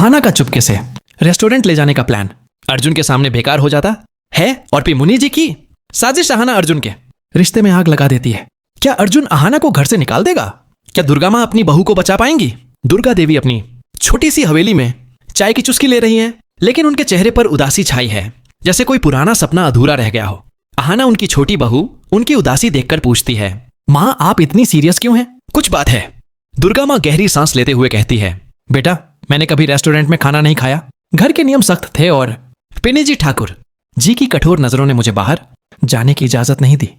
आहाना का चुपके से रेस्टोरेंट ले जाने का प्लान अर्जुन के सामने बेकार हो जाता है और फिर मुनि जी की साजिश आहाना अर्जुन के रिश्ते में आग लगा देती है। क्या अर्जुन आहाना को घर से निकाल देगा? क्या दुर्गा माँ अपनी बहू को बचा पाएंगी? दुर्गा देवी अपनी छोटी सी हवेली में चाय की चुस्की ले रही हैं, लेकिन उनके चेहरे पर उदासी छाई है, जैसे कोई पुराना सपना अधूरा रह गया हो। आहाना उनकी छोटी बहू उनकी उदासी देखकर पूछती है, माँ आप इतनी सीरियस क्यों हैं? कुछ बात है। दुर्गा माँ गहरी सांस लेते हुए कहती है, बेटा मैंने कभी रेस्टोरेंट में खाना नहीं खाया। घर के नियम सख्त थे और पिनी जी ठाकुर जी की कठोर नजरों ने मुझे बाहर जाने की इजाजत नहीं दी।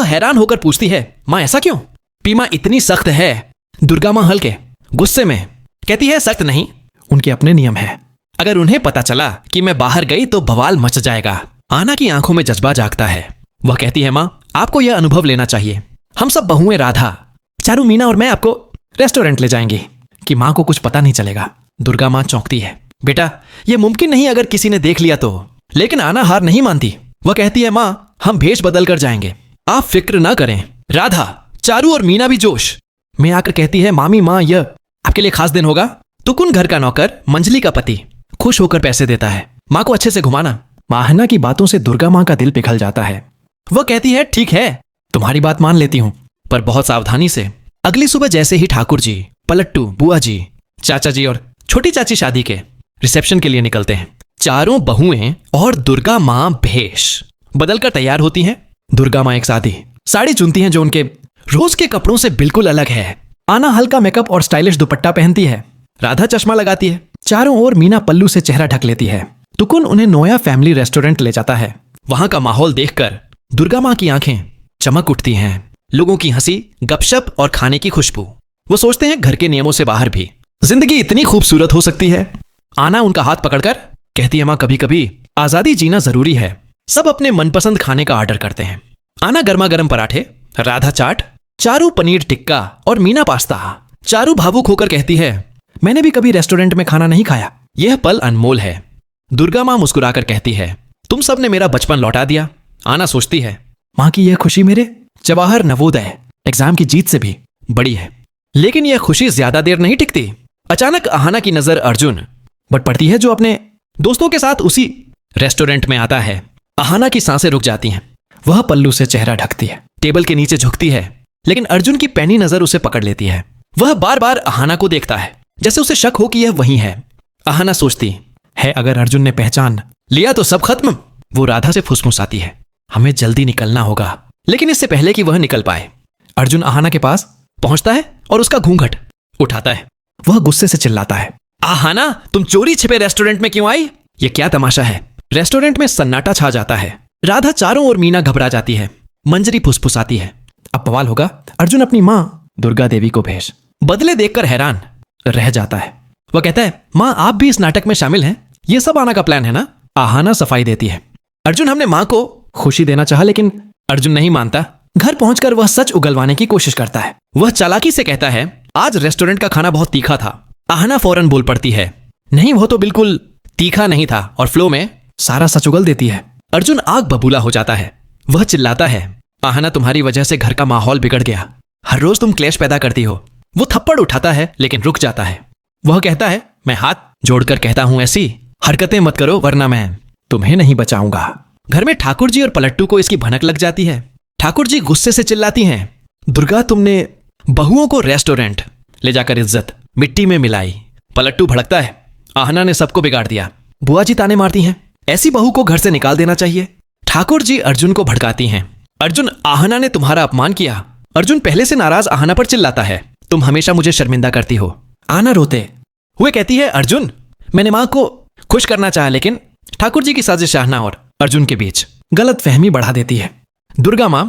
हैरान होकर पूछती है, माँ ऐसा क्यों? पीमा इतनी सख्त है? दुर्गा माँ हल्के गुस्से में कहती है, सख्त नहीं, उनके अपने नियम है। अगर उन्हें पता चला कि मैं बाहर गई तो बवाल मच जाएगा। आना की आंखों में जज्बा जागता है। वह कहती है, माँ आपको यह अनुभव लेना चाहिए। हम सब बहुएं राधा, चारू, मीना और मैं आपको रेस्टोरेंट ले जाएंगे कि माँ को कुछ पता नहीं चलेगा। दुर्गा माँ चौंकती है, बेटा यह मुमकिन नहीं अगर किसी ने देख लिया तो। लेकिन आना हार नहीं मानती। वह कहती है, माँ हम भेष बदल कर जाएंगे, आप फिक्र ना करें। राधा, चारू और मीना भी जोश में आकर कहती है, मामी माँ यह आपके लिए खास दिन होगा। तुकुन घर का नौकर, मंजली का पति, खुश होकर पैसे देता है। माँ को अच्छे से घुमाना। आहाना की बातों से दुर्गा माँ का दिल पिघल जाता है। वह कहती है, ठीक है तुम्हारी बात मान लेती हूँ, पर बहुत सावधानी से। अगली सुबह जैसे ही ठाकुर जी, पलट्टू, बुआ जी, चाचा जी और छोटी चाची शादी के रिसेप्शन के लिए निकलते हैं, चारों बहुएं और दुर्गा माँ भेष बदलकर तैयार होती हैं। दुर्गा माँ एक साड़ी चुनती हैं जो उनके रोज के कपड़ों से बिल्कुल अलग है। आना हल्का मेकअप और स्टाइलिश दुपट्टा पहनती है। राधा चश्मा लगाती है। चारों ओर मीना पल्लू से चेहरा ढक लेती है। तुकुन उन्हें नोया फैमिली रेस्टोरेंट ले जाता है। वहां का माहौल देखकर दुर्गा माँ की आंखें चमक उठती हैं। लोगों की हंसी, गपशप और खाने की खुशबू। वो सोचते हैं घर के नियमों से बाहर भी जिंदगी इतनी खूबसूरत हो सकती है। आना उनका हाथ पकड़कर कहती है, माँ कभी कभी आजादी जीना जरूरी है। सब अपने मनपसंद खाने का ऑर्डर करते हैं। आना गर्मा गर्म पराठे, राधा चाट, चारू पनीर टिक्का और मीना पास्ता। चारू भावुक होकर कहती है, मैंने भी कभी रेस्टोरेंट में खाना नहीं खाया, यह पल अनमोल है। दुर्गा माँ मुस्कुराकर कहती है, तुम सब ने मेरा बचपन लौटा दिया। आना सोचती है, माँ की यह खुशी मेरे जवाहर नवोदय एग्जाम की जीत से भी बड़ी है। लेकिन यह खुशी ज्यादा देर नहीं टिकती। अचानक आहाना की नजर अर्जुन बट पड़ती है, जो अपने दोस्तों के साथ उसी रेस्टोरेंट में आता है। आहाना की सांसें रुक जाती हैं। वह पल्लू से चेहरा ढकती है, टेबल के नीचे झुकती है, लेकिन अर्जुन की पैनी नजर उसे पकड़ लेती है। वह बार बार आहाना को देखता है, जैसे उसे शक हो कि यह वही है। आहाना सोचती है, अगर अर्जुन ने पहचान लिया तो सब खत्म। वो राधा से फुसफुसाती है, हमें जल्दी निकलना होगा। लेकिन इससे पहले कि वह निकल पाए, अर्जुन आहाना के पास पहुंचता है और उसका घूंघट उठाता है। वह गुस्से से चिल्लाता है, आहाना तुम चोरी छिपे रेस्टोरेंट में क्यों आई? ये क्या तमाशा है? रेस्टोरेंट में सन्नाटा छा जाता है। राधा, चारों ओर मीना घबरा जाती है। मंजरी फुसफुसाती है, अब बवाल होगा। अर्जुन अपनी माँ दुर्गा देवी को भेष बदले देखकर हैरान रह जाता है। वह कहता है, माँ आप भी इस नाटक में शामिल हैं? ये सब आना का प्लान है ना? आहाना सफाई देती है, अर्जुन हमने माँ को खुशी देना चाहा, लेकिन अर्जुन नहीं मानता। घर पहुंचकर वह सच उगलवाने की कोशिश करता है। वह चालाकी से कहता है, आज रेस्टोरेंट का खाना बहुत तीखा था। आहाना फौरन बोल पड़ती है, नहीं वो तो बिल्कुल तीखा नहीं था, और फ्लो में सारा सच उगल देती है। अर्जुन आग बबूला हो जाता है। वह चिल्लाता है, आहाना तुम्हारी वजह से घर का माहौल बिगड़ गया, हर रोज तुम क्लेश पैदा करती हो। वो थप्पड़ उठाता है लेकिन रुक जाता है। वह कहता है, मैं हाथ जोड़कर कहता हूं ऐसी हरकतें मत करो वरना मैं तुम्हें नहीं बचाऊंगा। घर में ठाकुर जी और पलट्टू को इसकी भनक लग जाती है। ठाकुर जी गुस्से से चिल्लाती हैं, दुर्गा तुमने बहुओं को रेस्टोरेंट ले जाकर इज्जत मिट्टी में मिलाई। पलट्टू भड़कता है, आहाना ने सबको बिगाड़ दिया। बुआ जी ताने मारती हैं, ऐसी बहू को घर से निकाल देना चाहिए। ठाकुर जी अर्जुन को भड़काती हैं, अर्जुन आहाना ने तुम्हारा अपमान किया। अर्जुन पहले से नाराज आहाना पर चिल्लाता है, तुम हमेशा मुझे शर्मिंदा करती हो। आहाना रोते हुए कहती है, अर्जुन मैंने माँ को खुश करना चाहा, लेकिन ठाकुर जी की साजिश आहाना और अर्जुन के बीच गलत फहमी बढ़ा देती है। दुर्गा माँ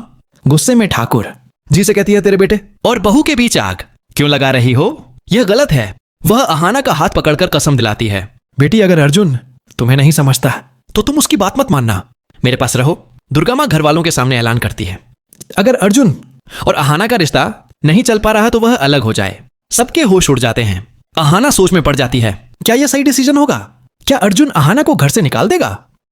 गुस्से में ठाकुर जी से कहती है, तेरे बेटे और बहू के बीच आग क्यों लगा रही हो? यह गलत है। वह आहाना का हाथ पकड़कर कसम दिलाती है, बेटी अगर अर्जुन तुम्हें नहीं समझता तो तुम उसकी बात मत मानना, मेरे पास रहो। दुर्गा माँ घर वालों के सामने ऐलान करती है, अगर अर्जुन और आहाना का रिश्ता नहीं चल पा रहा तो वह अलग हो जाए। सबके होश उड़ जाते हैं। आहाना सोच में पड़ जाती है, क्या यह सही डिसीजन होगा? क्या अर्जुन आहाना को घर से निकाल देगा?